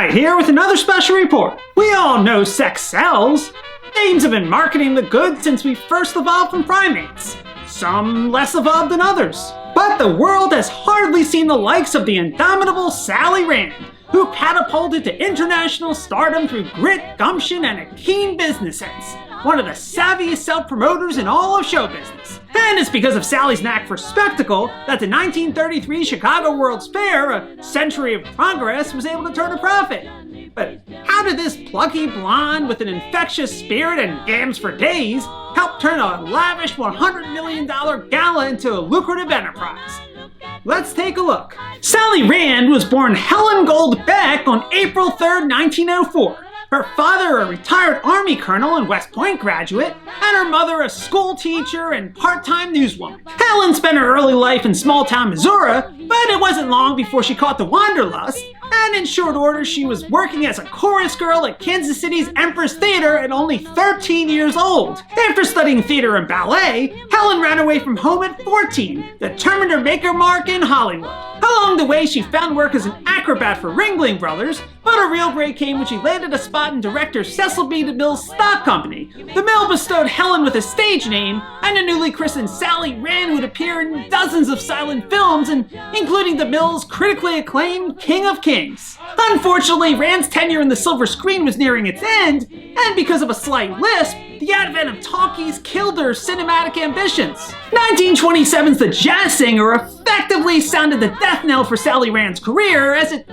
Knight here with another special report. We all know sex sells. Dames have been marketing the goods since we first evolved from primates. Some less evolved than others. But the world has hardly seen the likes of the indomitable Sally Rand, who catapulted to international stardom through grit, gumption, and a keen business sense. One of the savviest self-promoters in all of show business. And it's because of Sally's knack for spectacle that the 1933 Chicago World's Fair, a century of progress, was able to turn a profit. But how did this plucky blonde with an infectious spirit and gams for days help turn a lavish $100 million gala into a lucrative enterprise? Let's take a look. Sally Rand was born Helen Gold Beck on April 3rd, 1904. Her father, a retired Army colonel and West Point graduate, and her mother, a school teacher and part-time newswoman. Helen spent her early life in small-town Missouri, but it wasn't long before she caught the wanderlust, and in short order she was working as a chorus girl at Kansas City's Empress Theater at only 13 years old. After studying theater and ballet, Helen ran away from home at 14, determined to make her mark in Hollywood. Along the way, she found work as an acrobat for Ringling Brothers, but a real break came when she landed a spot in director Cecil B. DeMille's stock company. DeMille bestowed Helen with a stage name and a newly christened Sally Rand would appear in dozens of silent films, including DeMille's critically acclaimed King of Kings. Unfortunately, Rand's tenure in the silver screen was nearing its end, and because of a slight lisp, the advent of talkies killed her cinematic ambitions. 1927's The Jazz Singer effectively sounded the death knell for Sally Rand's career, as it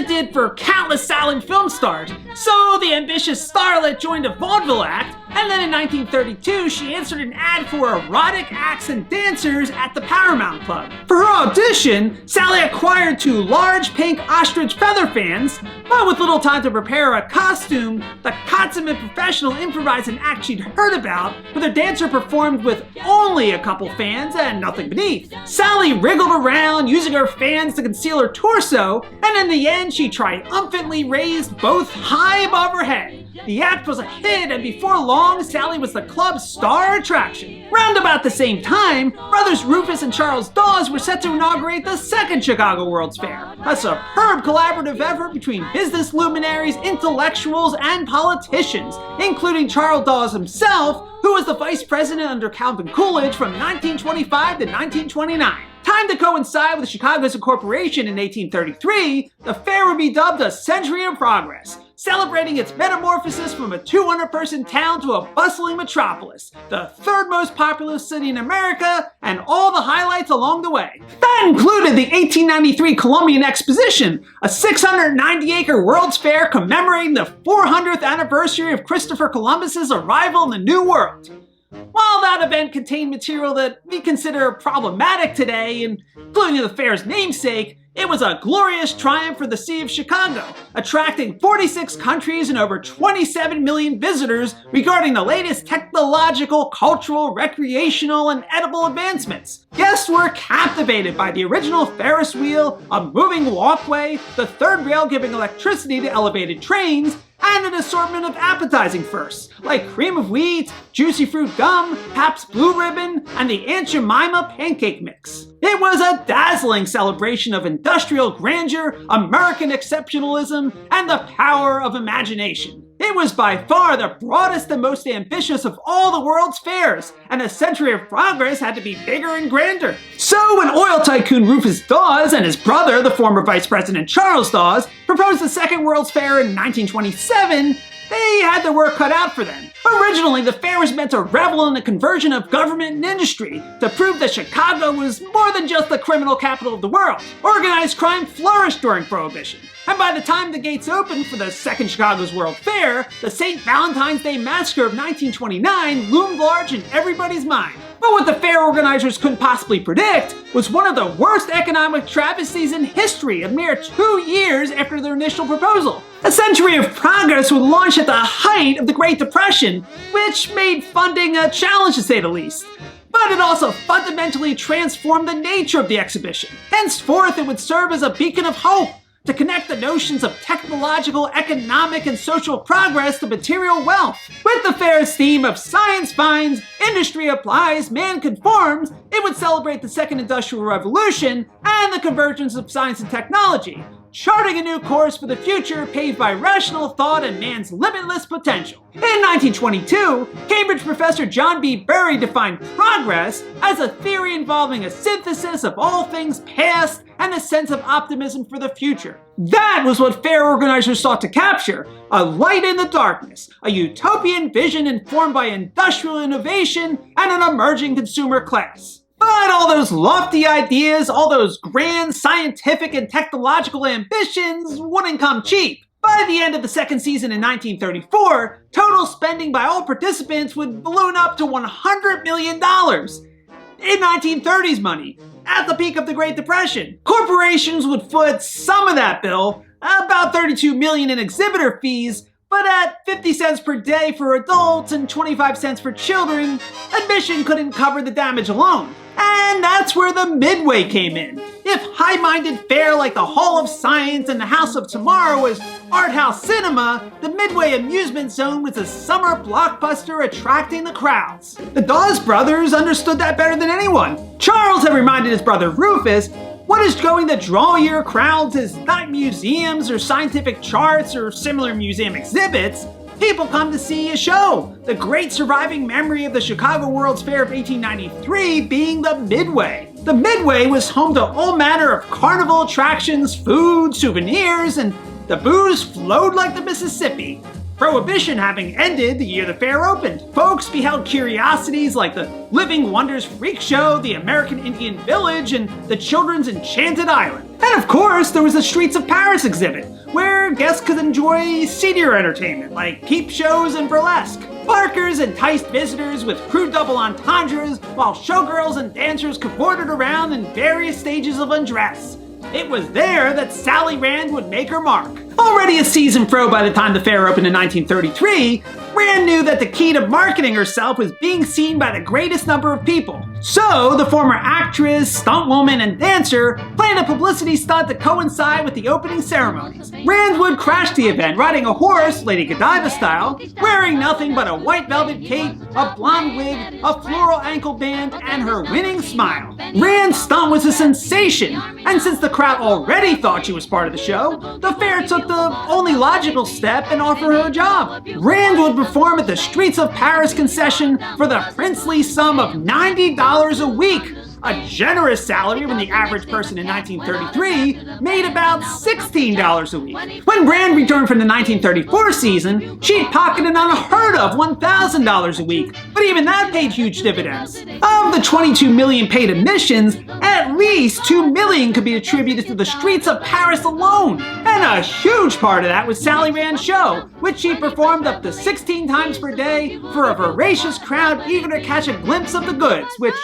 did for countless silent film stars. So the ambitious starlet joined a vaudeville act, and then in 1932 she answered an ad for erotic acts and dancers at the Paramount Club. For her audition, Sally acquired 2 large pink ostrich feather fans, but with little time to prepare a costume, the consummate professional improvised an act she'd heard about, where the dancer performed with only a couple fans and nothing beneath. Sally wriggled around, using her fans to conceal her torso, and in the end she triumphantly raised both high above her head. The act was a hit, and before long, Sally was the club's star attraction. Round about the same time, brothers Rufus and Charles Dawes were set to inaugurate the second Chicago World's Fair, a superb collaborative effort between business luminaries, intellectuals, and politicians, including Charles Dawes himself, who was the vice president under Calvin Coolidge from 1925 to 1929. Timed to coincide with Chicago's incorporation in 1833, the fair would be dubbed a Century of Progress, celebrating its metamorphosis from a 200-person town to a bustling metropolis, the third most populous city in America, and all the highlights along the way. That included the 1893 Columbian Exposition, a 690-acre World's Fair commemorating the 400th anniversary of Christopher Columbus's arrival in the New World. While that event contained material that we consider problematic today, including the fair's namesake, it was a glorious triumph for the city of Chicago, attracting 46 countries and over 27 million visitors regarding the latest technological, cultural, recreational, and edible advancements. Guests were captivated by the original Ferris wheel, a moving walkway, the third rail giving electricity to elevated trains, and an assortment of appetizing firsts, like cream of wheat, juicy fruit gum, Pabst Blue Ribbon, and the Aunt Jemima pancake mix. It was a dazzling celebration of industrial grandeur, American exceptionalism, and the power of imagination. It was by far the broadest and most ambitious of all the world's fairs, and a Century of Progress had to be bigger and grander. So when oil tycoon Rufus Dawes and his brother, the former Vice President Charles Dawes, proposed the Second World's Fair in 1927, they had their work cut out for them. Originally, the fair was meant to revel in the conversion of government and industry, to prove that Chicago was more than just the criminal capital of the world. Organized crime flourished during Prohibition. And by the time the gates opened for the Second Chicago's World Fair, the St. Valentine's Day Massacre of 1929 loomed large in everybody's mind. But what the fair organizers couldn't possibly predict was one of the worst economic travesties in history a mere 2 years after their initial proposal. A Century of Progress would launch at the height of the Great Depression, which made funding a challenge to say the least. But it also fundamentally transformed the nature of the exhibition. Henceforth, it would serve as a beacon of hope, to connect the notions of technological, economic, and social progress to material wealth. With the fair's theme of science finds, industry applies, man conforms, it would celebrate the Second Industrial Revolution and the convergence of science and technology, charting a new course for the future paved by rational thought and man's limitless potential. In 1922, Cambridge professor John B. Berry defined progress as a theory involving a synthesis of all things past and a sense of optimism for the future. That was what fair organizers sought to capture: a light in the darkness, a utopian vision informed by industrial innovation and an emerging consumer class. But all those lofty ideas, all those grand scientific and technological ambitions wouldn't come cheap. By the end of the second season in 1934, total spending by all participants would balloon up to $100 million. In 1930s money, at the peak of the Great Depression, corporations would foot some of that bill, about $32 million in exhibitor fees, but at 50 cents per day for adults and 25 cents for children, admission couldn't cover the damage alone. And that's where the Midway came in. If high-minded fare like the Hall of Science and the House of Tomorrow was art house cinema, the Midway Amusement Zone was a summer blockbuster attracting the crowds. The Dawes brothers understood that better than anyone. Charles had reminded his brother Rufus, what is going to draw your crowds is not museums or scientific charts or similar museum exhibits. People come to see a show, the great surviving memory of the Chicago World's Fair of 1893 being the Midway. The Midway was home to all manner of carnival attractions, food, souvenirs, and the booze flowed like the Mississippi. Prohibition having ended the year the fair opened, folks beheld curiosities like the Living Wonders Freak Show, the American Indian Village, and the Children's Enchanted Island. And of course, there was the Streets of Paris exhibit, where guests could enjoy seedier entertainment like peep shows and burlesque. Barkers enticed visitors with crude double entendres, while showgirls and dancers cavorted around in various stages of undress. It was there that Sally Rand would make her mark. Already a seasoned pro by the time the fair opened in 1933, Rand knew that the key to marketing herself was being seen by the greatest number of people. So, the former actress, stuntwoman, and dancer planned a publicity stunt to coincide with the opening ceremonies. Rand would crash the event riding a horse, Lady Godiva style, wearing nothing but a white velvet cape, a blonde wig, a floral ankle band, and her winning smile. Rand's stunt was a sensation, and since the crowd already thought she was part of the show, the fair took the only logical step and offered her a job. Rand would perform at the Streets of Paris concession for the princely sum of $90 a week, a generous salary when the average person in 1933 made about $16 a week. When Rand returned from the 1934 season, she'd pocketed an unheard of $1,000 a week, but even that paid huge dividends. Of the 22 million paid admissions, at least 2 million could be attributed to the Streets of Paris alone, and a huge part of that was Sally Rand's show, which she performed up to 16 times per day for a voracious crowd eager to catch a glimpse of the goods, which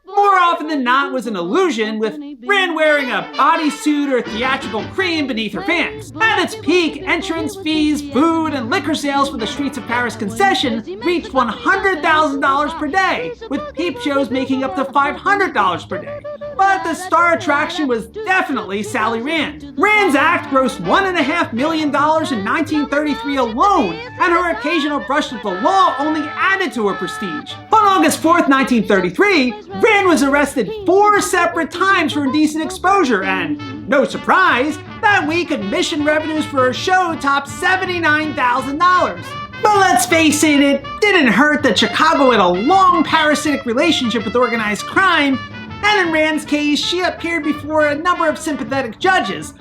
more often than not was an illusion, with Rand wearing a bodysuit or theatrical cream beneath her pants. At its peak, entrance fees, food, and liquor sales for the Streets of Paris concession reached $100,000 per day, with peep shows making up to $500 per day. But the star attraction was definitely Sally Rand. Rand's act grossed $1.5 million in 1933 alone, and her occasional brush with the law only added to her prestige. On August 4th, 1933, Rand was arrested 4 separate times for indecent exposure, and, no surprise, that week admission revenues for her show topped $79,000. But let's face it, it didn't hurt that Chicago had a long parasitic relationship with organized crime, and in Rand's case, she appeared before a number of sympathetic judges,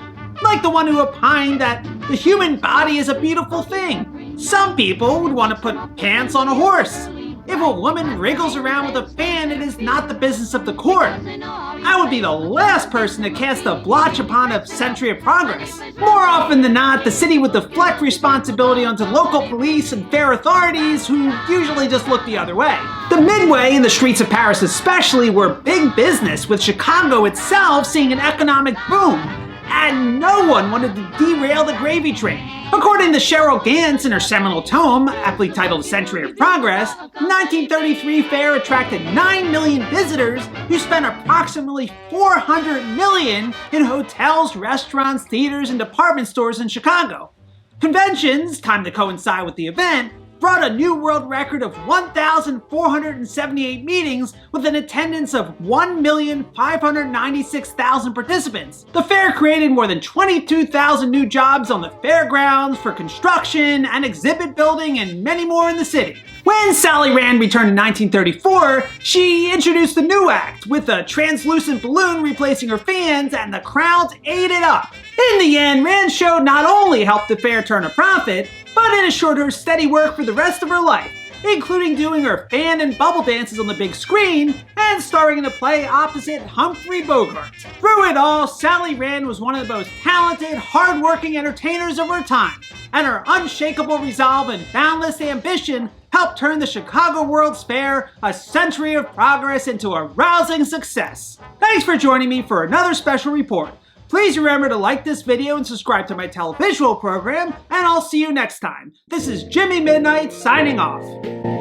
like the one who opined that the human body is a beautiful thing. Some people would want to put pants on a horse. If a woman wriggles around with a fan, it is not the business of the court. I would be the last person to cast a blotch upon a century of progress. More often than not, the city would deflect responsibility onto local police and fair authorities who usually just look the other way. The Midway and the Streets of Paris especially were big business, with Chicago itself seeing an economic boom. And no one wanted to derail the gravy train. According to Cheryl Gantz in her seminal tome, aptly titled Century of Progress, the 1933 fair attracted 9 million visitors who spent approximately $400 million in hotels, restaurants, theaters, and department stores in Chicago. Conventions, timed to coincide with the event, brought a new world record of 1,478 meetings with an attendance of 1,596,000 participants. The fair created more than 22,000 new jobs on the fairgrounds, for construction and exhibit building, and many more in the city. When Sally Rand returned in 1934, she introduced the new act, with a translucent balloon replacing her fans, and the crowds ate it up. In the end, Rand's show not only helped the fair turn a profit, but it assured her steady work for the rest of her life, including doing her fan and bubble dances on the big screen and starring in a play opposite Humphrey Bogart. Through it all, Sally Rand was one of the most talented, hard-working entertainers of her time, and her unshakable resolve and boundless ambition helped turn the Chicago World's Fair, a century of progress, into a rousing success. Thanks for joining me for another special report. Please remember to like this video and subscribe to my televisual program, and I'll see you next time. This is Jimmy Midnight signing off.